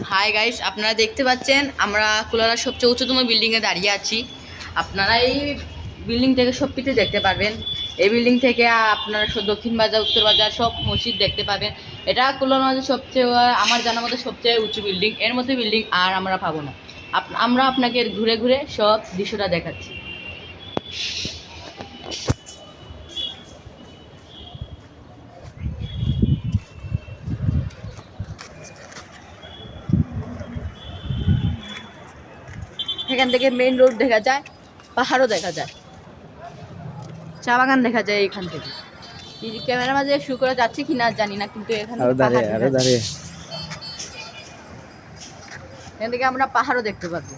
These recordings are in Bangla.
হাই গাইস, আপনারা দেখতে পাচ্ছেন আমরা কুলারার সবচেয়ে উচ্চতম বিল্ডিংয়ে দাঁড়িয়ে আছি। আপনারা এই বিল্ডিং থেকে সব কিছু দেখতে পারবেন। এই বিল্ডিং থেকে আপনারা দক্ষিণ বাজার, উত্তর বাজার সব মসজিদ দেখতে পাবেন। এটা কুলার মাঝে সবচেয়ে আমার জানার মধ্যে সবচেয়ে উঁচু বিল্ডিং। এর মধ্যে বিল্ডিং আর আমরা পাবো না। আমরা আপনাকে ঘুরে ঘুরে সব দৃশ্যটা দেখাচ্ছি। এখান থেকে মেইন রোড দেখা যায়, পাহাড়ও দেখা যায়, চা বাগান দেখা যায় এখান থেকে। ক্যামেরার মাঝে শুরু করা যাচ্ছে কিনা জানি না, কিন্তু এখান থেকে আমরা পাহাড়ও দেখতে পাবো।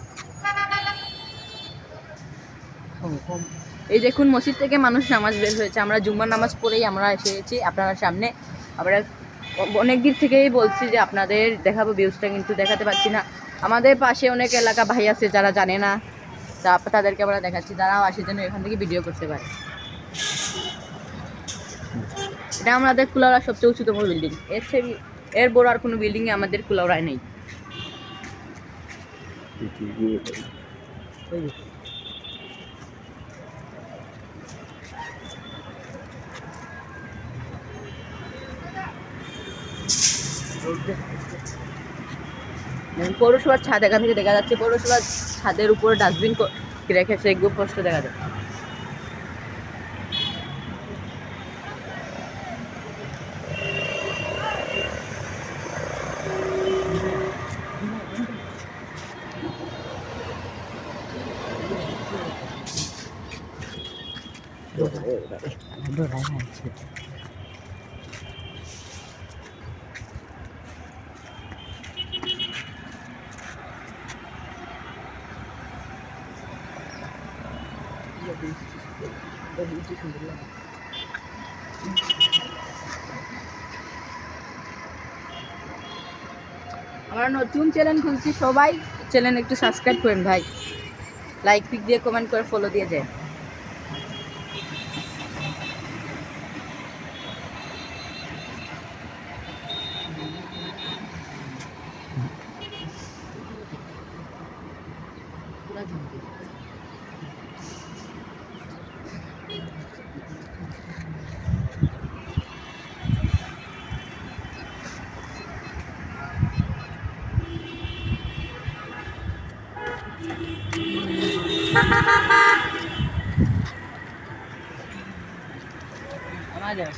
এই দেখুন, মসজিদ থেকে মানুষ নামাজ বের হয়েছে। আমরা জুম্মার নামাজ পড়েই আমরা এসেছি আপনার সামনে। আমরা অনেক দিক থেকেই বলছি যে আপনাদের দেখাবো ভিউজটা, কিন্তু দেখাতে পারছি না। আমাদের পাশে অনেক এলাকা ভাই আছে যারা জানে না, তাদেরকে আমরা দেখাচ্ছি, তারাও আসে যেন এখান থেকে ভিডিও করতে পারে। এটা আমাদের কুলাউড়ার সবচেয়ে উঁচুতম বিল্ডিং। এর বড় আর কোনো বিল্ডিং আমাদের কুলাউড়ায় নেই। পৌরসভার ছাদ এখান থেকে দেখা যাচ্ছে। পৌরসভার ছাদের উপরে ডাস্টবিন রেখেছে, এগুলো স্পষ্ট দেখা যায়। আমরা নতুন চ্যানেল খুলছি, সবাই চ্যানেল একটু সাবস্ক্রাইব করেন ভাই, লাইক পিক দিয়ে কমেন্ট করে ফলো দিয়ে যায়। আমাদের